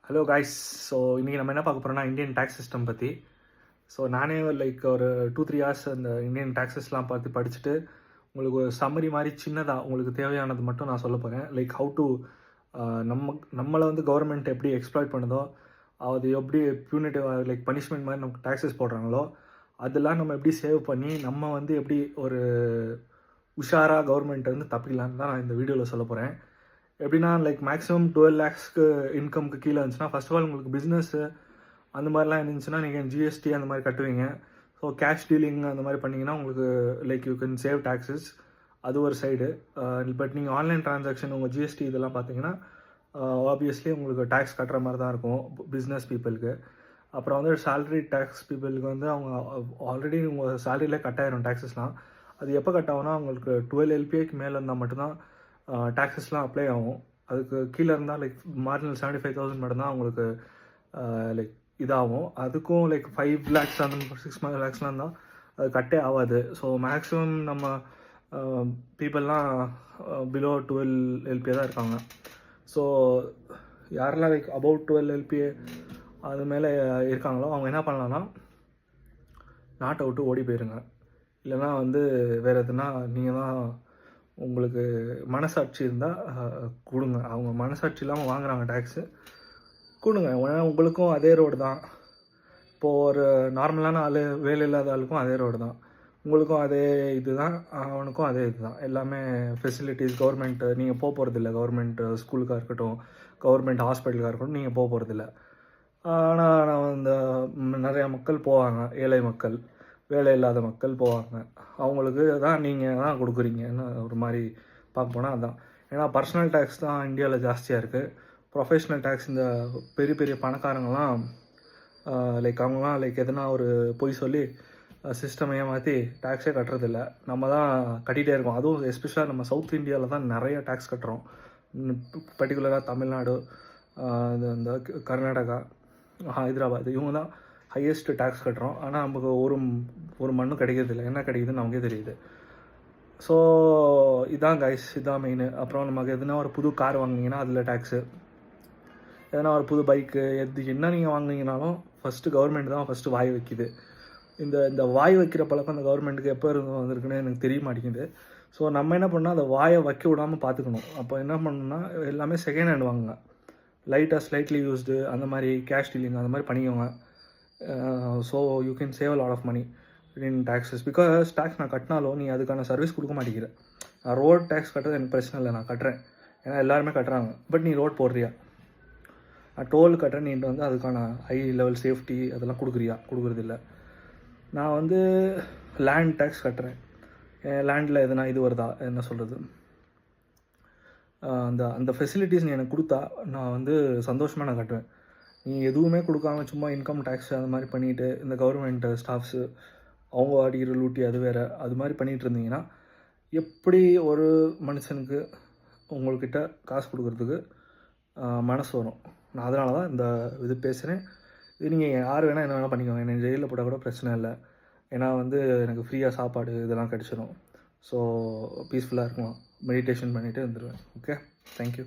Hello guys. So இன்றைக்கி நம்ம என்ன பார்க்க போகிறோம்னா இந்தியன் டேக்ஸ் சிஸ்டம் பற்றி. ஸோ நானே லைக் ஒரு 2-3 ஹார்ஸ் அந்த இந்தியன் டேக்ஸஸ்லாம் பார்த்து படிச்சுட்டு உங்களுக்கு ஒரு சம்மரி மாதிரி சின்னதாக உங்களுக்கு தேவையானது மட்டும் நான் சொல்ல போகிறேன். லைக் ஹவு டு நம்மளை வந்து கவர்மெண்ட் எப்படி எக்ஸ்ப்ளாய்ட் பண்ணுதோ, அது எப்படி பியூனிட்டிவ் லைக் பனிஷ்மெண்ட் மாதிரி நமக்கு டேக்ஸஸ் போடுறாங்களோ அதெல்லாம் நம்ம எப்படி சேவ் பண்ணி நம்ம வந்து எப்படி ஒரு உஷாராக கவர்மெண்ட்டை வந்து தப்பிக்கலான்னு தான் நான் இந்த வீடியோவில் சொல்ல போகிறேன். எப்படின்னா லைக் மேக்ஸிமம் 12 லேக்ஸ்க்கு இன்கம்க்கு கீழே இருந்துச்சுன்னா ஃபர்ஸ்ட் ஆஃப் ஆல் உங்களுக்கு பிஸ்னஸ்ஸு அந்த மாதிரிலாம் இருந்துச்சுன்னா நீங்கள் ஜிஎஸ்டி அந்த மாதிரி கட்டுவீங்க. ஸோ கேஷ் டீலிங் அந்த மாதிரி பண்ணிங்கன்னா உங்களுக்கு like you can save taxes. அது ஒரு சைடு. பட் நீங்கள் ஆன்லைன் ட்ரான்சாக்ஷன் உங்கள் ஜிஎஸ்டி இதெல்லாம் பார்த்தீங்கன்னா ஆப்வியஸ்லி உங்களுக்கு டேக்ஸ் கட்டுற மாதிரி தான் இருக்கும் பிஸ்னஸ் பீப்புளுக்கு. அப்புறம் வந்து சேலரி டேக்ஸ் பீப்புளுக்கு வந்து அவங்க ஆல்ரெடி உங்கள் சேலரியில் கட்டாயிரும் டேக்ஸஸ்லாம். அது எப்போ கட் ஆகும்னா உங்களுக்கு 12 LPAக்கு மேலே இருந்தால் மட்டும்தான் டேக்ஸஸ்லாம் அப்ளை ஆகும். அதுக்கு கீழே இருந்தால் லைக் மார்ஜினல் 75,000 மட்டும்தான் உங்களுக்கு லைக் இதாகும். அதுக்கும் லைக் 5 lakhs அந்த 6 lakhsலாம் இருந்தால் அது கட்டே ஆகாது. ஸோ மேக்ஸிமம் நம்ம பீப்புளெலாம் பிலோ 12 LPA தான் இருக்காங்க. ஸோ யாரெல்லாம் லைக் அபவுட் 12 LPA அது மேலே இருக்காங்களோ அவங்க என்ன பண்ணலான்னா நாட்டை விட்டு ஓடி போயிருங்க. இல்லைனா வந்து வேறு எதுனா நீங்கள் தான் உங்களுக்கு மனசாட்சி இருந்தால் கொடுங்க. அவங்க மனசாட்சி இல்லாமல் வாங்குகிறாங்க டேக்ஸு, கொடுங்க. ஏன்னா உங்களுக்கும் அதே ரோடு தான். இப்போது ஒரு நார்மலான ஆள் வேலை இல்லாத ஆளுக்கும் அதே ரோடு தான், உங்களுக்கும் அதே இது தான், அவனுக்கும் அதே இது தான். எல்லாமே ஃபெசிலிட்டிஸ் கவர்மெண்ட்டு நீங்கள் போகிறதில்ல. கவர்மெண்ட் ஸ்கூலுக்காக இருக்கட்டும், கவர்மெண்ட் ஹாஸ்பிட்டலுக்காக இருக்கட்டும் நீங்கள் போகிறதில்ல. ஆனால் இந்த நிறையா மக்கள் போவாங்க. ஏழை மக்கள், வேலை இல்லாத மக்கள் போவாங்க. அவங்களுக்கு தான் நீங்கள் தான் கொடுக்குறீங்கன்னு ஒரு மாதிரி பார்க்க போனால் அதுதான். ஏன்னா பர்சனல் டேக்ஸ் தான் இந்தியாவில் ஜாஸ்தியாக இருக்குது. ப்ரொஃபஷ்னல் டேக்ஸ் இந்த பெரிய பெரிய பணக்காரங்களாம் லைக் அவங்களாம் லைக் எதுனா ஒரு பொய் சொல்லி சிஸ்டமையே மாற்றி டேக்ஸே கட்டுறதில்ல. நம்ம தான் கட்டிகிட்டே இருக்கோம். அதுவும் எஸ்பெஷலாக நம்ம சவுத் இந்தியாவில் தான் நிறைய டேக்ஸ் கட்டுறோம். பர்டிகுலராக தமிழ்நாடு, இந்த கர்நாடகா, ஹைதராபாத் இவங்க தான் ஹையஸ்ட் டேக்ஸ் கட்டுறோம். ஆனால் நமக்கு ஒரு மண்ணும் கிடைக்கிறதில்ல. என்ன கிடைக்குதுன்னு நமக்கே தெரியுது. ஸோ இதான் கைஸ், இதான் மெயின். அப்புறம் நமக்கு எதுனா ஒரு புது கார் வாங்கினீங்கன்னா அதில் டேக்ஸு, எதனா ஒரு புது பைக்கு என்ன நீங்கள் வாங்கினீங்கனாலும் ஃபஸ்ட்டு கவர்மெண்ட் தான் ஃபஸ்ட்டு வாய் வைக்குது. இந்த வாய் வைக்கிற பழக்கம் அந்த கவர்மெண்ட்டுக்கு எப்போ இருந்து வந்திருக்குன்னு எனக்கு தெரிய மாட்டேங்குது. ஸோ நம்ம என்ன பண்ணால் அந்த வாயை வைக்க விடாமல் பார்த்துக்கணும். அப்போ என்ன பண்ணணும்னா எல்லாமே செகண்ட் ஹேண்ட் வாங்குங்க. லைட்டாக ஸ்லைட்லி யூஸ்டு அந்த மாதிரி கேஷ் டீலிங் அந்த மாதிரி பண்ணிக்கோங்க. So you can save a lot of money in taxes. Because tax நான் கட்டினாலும் நீ அதுக்கான சர்வீஸ் கொடுக்க மாட்டேங்கிற. நான் ரோட் டேக்ஸ் கட்டுறது எனக்கு பிரச்சனை இல்லை, நான் கட்டுறேன், ஏன்னா எல்லாருமே கட்டுறாங்க. பட் நீ ரோட் போடுறியா? நான் டோல் கட்டுறேன், நீ வந்து அதுக்கான ஹை லெவல் சேஃப்டி அதெல்லாம் கொடுக்குறதில்ல. நான் வந்து லேண்ட் டேக்ஸ் கட்டுறேன், லேண்டில் எதுனா இது வருதா, என்ன சொல்கிறது, அந்த ஃபெசிலிட்டிஸ் நீ எனக்கு கொடுத்தா நான் வந்து சந்தோஷமாக நான் கட்டுவேன். நீ எதுவுமே கொடுக்காம சும்மா இன்கம் டேக்ஸ் அந்த மாதிரி பண்ணிவிட்டு இந்த கவர்மெண்ட் ஸ்டாஃப்ஸு அவங்க அடிக்கிற லூட்டி அது வேறு அது மாதிரி பண்ணிகிட்டு இருந்தீங்கன்னா எப்படி ஒரு மனுஷனுக்கு உங்கள்கிட்ட காசு கொடுக்குறதுக்கு மனசு வரும்? நான் அதனால தான் இந்த இது பேசுகிறேன். இது நீங்கள் யார் வேணால் என்ன வேணால் பண்ணிக்கோங்க. என்னை ஜெயிலில் போட்டால் கூட பிரச்சனை இல்லை. ஏன்னா வந்து எனக்கு ஃப்ரீயாக சாப்பாடு இதெல்லாம் கிடச்சிடும். ஸோ பீஸ்ஃபுல்லாக இருக்கும். மெடிடேஷன் பண்ணிவிட்டு வந்துடுவேன். Okay, thank you.